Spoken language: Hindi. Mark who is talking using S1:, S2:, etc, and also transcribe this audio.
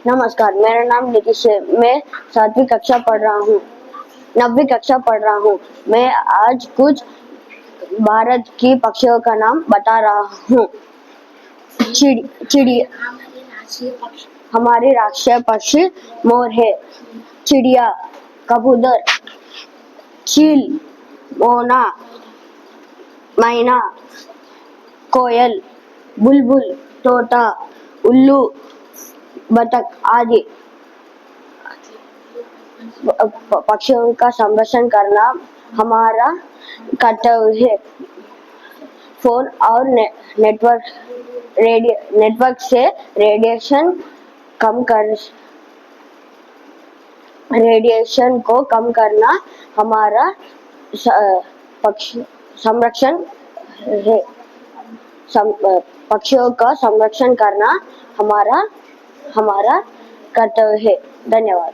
S1: नमस्कार, मेरा नाम नीतीश है। मैं 9वीं कक्षा पढ़ रहा हूँ। मैं आज कुछ भारत की पक्षियों का नाम बता रहा हूँ। चिड़िया, हमारी राष्ट्रीय पक्षी मोर है। चिड़िया, कबूतर, चील, मोना, मैना, कोयल, बुलबुल, तोता, उल्लू, बतख आदि पक्षियों का संरक्षण करना हमारा कर्तव्य है। फोन और नेटवर्क से रेडिएशन को कम करना हमारा संरक्षण है। पक्षियों का संरक्षण करना हमारा कर्तव्य है। धन्यवाद।